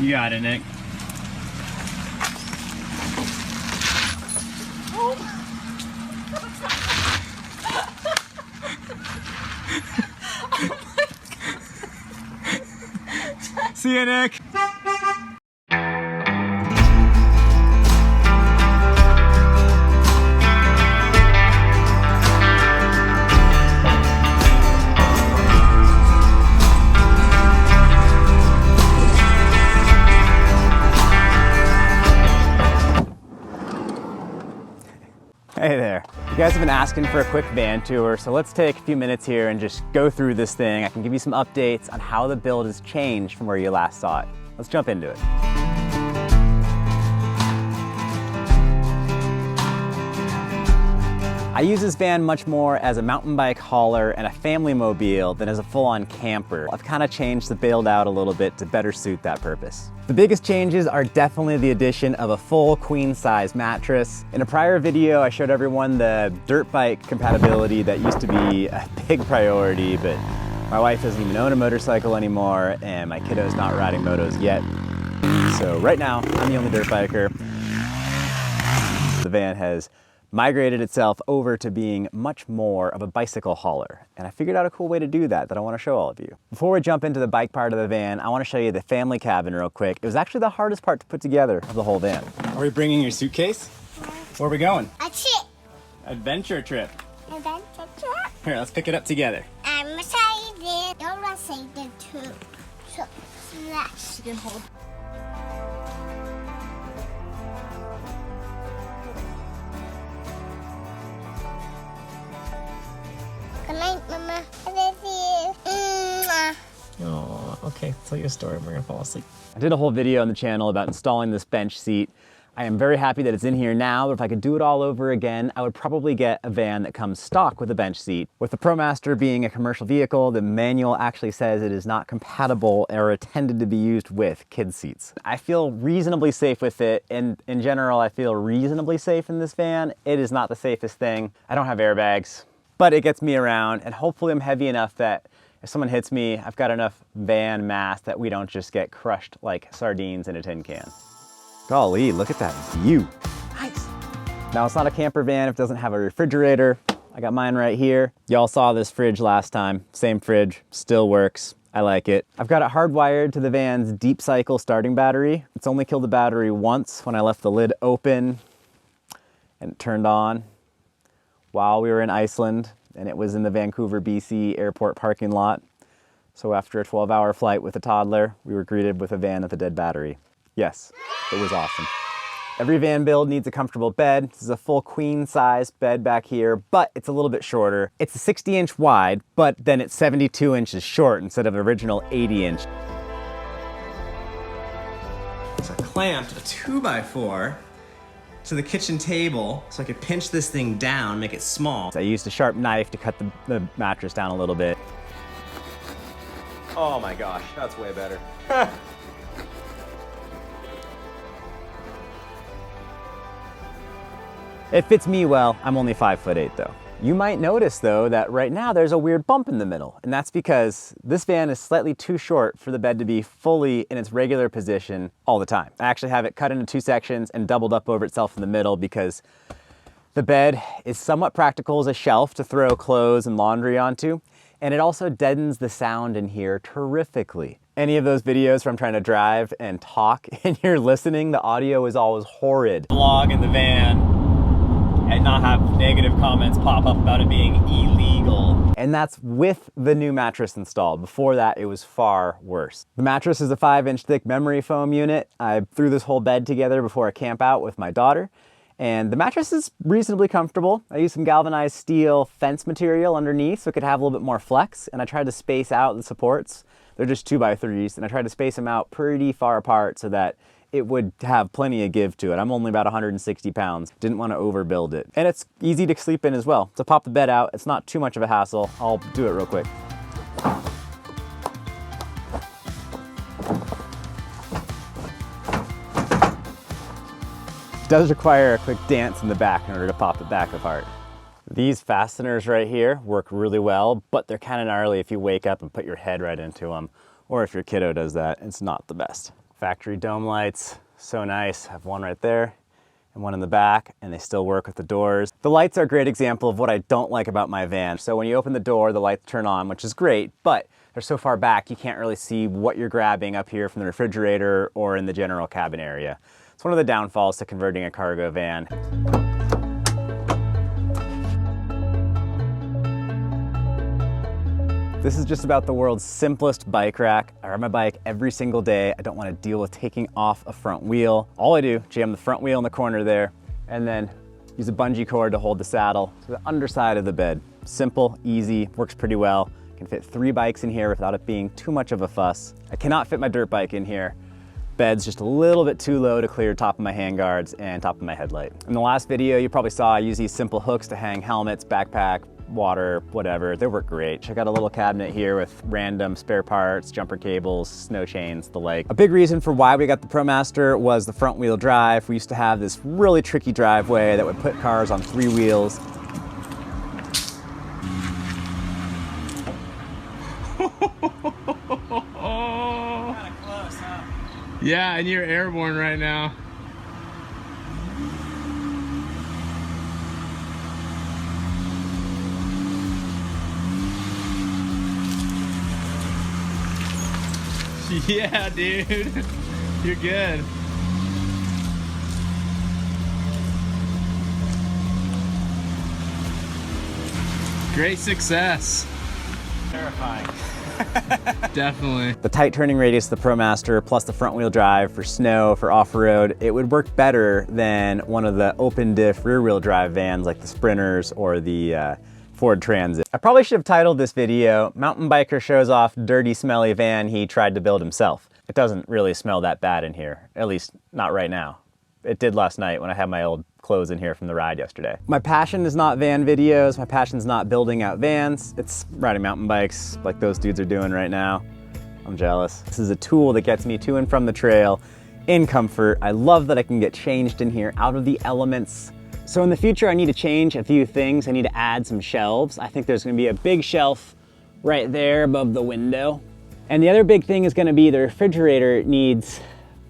You got it, Nick. See you, Nick. Hey there. You guys have been asking for a quick van tour, so let's take a few minutes here and just go through this thing. I can give you some updates on how the build has changed from where you last saw it. Let's jump into it. I use this van much more as a mountain bike hauler and a family mobile than as a full-on camper. I've kind of changed the build out a little bit to better suit that purpose. The biggest changes are definitely the addition of a full queen-size mattress. In a prior video, I showed everyone the dirt bike compatibility that used to be a big priority, but my wife doesn't even own a motorcycle anymore, and my kiddo's not riding motos yet. So right now, I'm the only dirt biker. The van has migrated itself over to being much more of a bicycle hauler. And I figured out a cool way to do that I want to show all of you. Before we jump into the bike part of the van, I want to show you the family cabin real quick. It was actually the hardest part to put together of the whole van. Are we bringing your suitcase? Where are we going? A trip. Adventure trip. Adventure trip. Here, let's pick it up together. I'm excited. You're excited too. So, slash. You can hold. Good night, Mama. I love you. Oh, okay. Tell your story. We're gonna fall asleep. I did a whole video on the channel about installing this bench seat. I am very happy that it's in here now, but if I could do it all over again, I would probably get a van that comes stock with a bench seat. With the ProMaster being a commercial vehicle, the manual actually says it is not compatible or intended to be used with kid seats. I feel reasonably safe with it, and in general, I feel reasonably safe in this van. It is not the safest thing. I don't have airbags, but it gets me around, and hopefully I'm heavy enough that if someone hits me, I've got enough van mass that we don't just get crushed like sardines in a tin can. Golly, look at that view. Nice. Now, it's not a camper van if it doesn't have a refrigerator. I got mine right here. Y'all saw this fridge last time. Same fridge, still works. I like it. I've got it hardwired to the van's deep cycle starting battery. It's only killed the battery once when I left the lid open and it turned on while we were in Iceland, and it was in the Vancouver, BC airport parking lot. So after a 12-hour flight with a toddler, we were greeted with a van with a dead battery. Yes, it was awesome. Every van build needs a comfortable bed. This is a full queen size bed back here, but it's a little bit shorter. It's a 60-inch wide, but then it's 72 inches short instead of original 80-inch. So I clamped a 2x4 to the kitchen table so I could pinch this thing down, make it small. So I used a sharp knife to cut the mattress down a little bit. Oh my gosh, that's way better. It fits me well. I'm only 5'8" though. You might notice though that right now there's a weird bump in the middle, and that's because this van is slightly too short for the bed to be fully in its regular position all the time. I actually have it cut into 2 sections and doubled up over itself in the middle because the bed is somewhat practical as a shelf to throw clothes and laundry onto, and it also deadens the sound in here terrifically. Any of those videos where I'm trying to drive and talk and you're listening, the audio is always horrid. Vlog in the van and not have negative comments pop up about it being illegal. And that's with the new mattress installed. Before that, it was far worse. The mattress is a 5-inch thick memory foam unit. I threw this whole bed together before I camp out with my daughter, and the mattress is reasonably comfortable. I used some galvanized steel fence material underneath so it could have a little bit more flex, and I tried to space out the supports. They're just 2x3s, and I tried to space them out pretty far apart so that it would have plenty of give to it. I'm only about 160 pounds. Didn't want to overbuild it. And it's easy to sleep in as well. To pop the bed out, it's not too much of a hassle. I'll do it real quick. It does require a quick dance in the back in order to pop it back apart. These fasteners right here work really well, but they're kind of gnarly if you wake up and put your head right into them, or if your kiddo does that, it's not the best. Factory dome lights, so nice. I have one right there and one in the back, and they still work with the doors. The lights are a great example of what I don't like about my van. So when you open the door, the lights turn on, which is great, but they're so far back, you can't really see what you're grabbing up here from the refrigerator or in the general cabin area. It's one of the downfalls to converting a cargo van. This is just about the world's simplest bike rack. I ride my bike every single day. I don't want to deal with taking off a front wheel. All I do, jam the front wheel in the corner there, and then use a bungee cord to hold the saddle to the underside of the bed. Simple, easy, works pretty well. Can fit 3 bikes in here without it being too much of a fuss. I cannot fit my dirt bike in here. Bed's just a little bit too low to clear top of my handguards and top of my headlight. In the last video, you probably saw I use these simple hooks to hang helmets, backpack, water, whatever. They work great. Check out a little cabinet here with random spare parts, jumper cables, snow chains, the like. A big reason for why we got the ProMaster was the front wheel drive. We used to have this really tricky driveway that would put cars on 3 wheels. Kinda close, huh? Yeah, and you're airborne right now. Yeah, dude. You're good. Great success. Terrifying. Definitely. The tight turning radius of the ProMaster plus the front wheel drive for snow, for off-road, it would work better than one of the open diff rear wheel drive vans like the Sprinters or the Ford Transit. I probably should have titled this video, Mountain Biker Shows Off Dirty Smelly Van He Tried to Build Himself. It doesn't really smell that bad in here, at least not right now. It did last night when I had my old clothes in here from the ride yesterday. My passion is not van videos. My passion's not building out vans. It's riding mountain bikes like those dudes are doing right now. I'm jealous. This is a tool that gets me to and from the trail in comfort. I love that I can get changed in here out of the elements. So in the future, I need to change a few things. I need to add some shelves. I think there's gonna be a big shelf right there above the window. And the other big thing is gonna be the refrigerator needs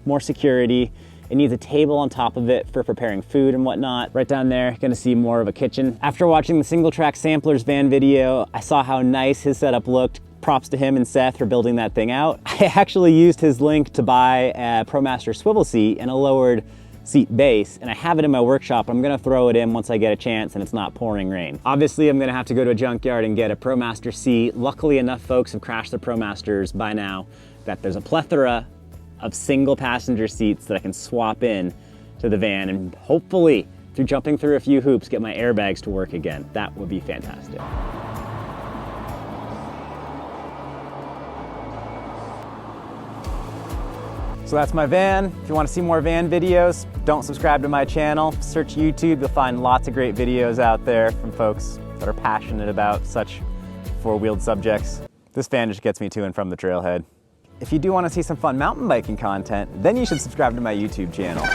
more security. It needs a table on top of it for preparing food and whatnot. Right down there, you're gonna see more of a kitchen. After watching the Single Track Samplers van video, I saw how nice his setup looked. Props to him and Seth for building that thing out. I actually used his link to buy a ProMaster swivel seat and a lowered seat base, and I have it in my workshop. I'm gonna throw it in once I get a chance and it's not pouring rain. Obviously, I'm gonna have to go to a junkyard and get a ProMaster seat. Luckily, enough folks have crashed their ProMasters by now that there's a plethora of single passenger seats that I can swap in to the van and hopefully, through jumping through a few hoops, get my airbags to work again. That would be fantastic. So that's my van. If you want to see more van videos, don't subscribe to my channel. Search YouTube, you'll find lots of great videos out there from folks that are passionate about such four-wheeled subjects. This van just gets me to and from the trailhead. If you do want to see some fun mountain biking content, then you should subscribe to my YouTube channel.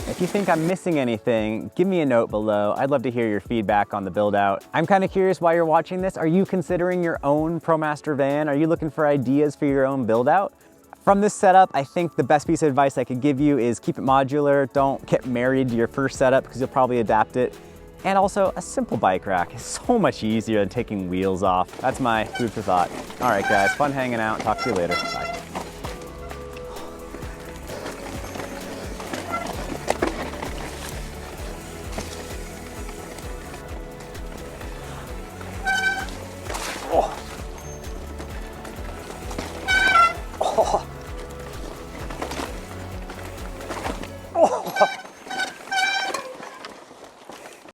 If you think I'm missing anything, give me a note below. I'd love to hear your feedback on the build out. I'm kind of curious why you're watching this. Are you considering your own ProMaster van? Are you looking for ideas for your own build out? From this setup, I think the best piece of advice I could give you is keep it modular. Don't get married to your first setup because you'll probably adapt it. And also, a simple bike rack is so much easier than taking wheels off. That's my food for thought. All right, guys, fun hanging out. Talk to you later. Bye. Oh.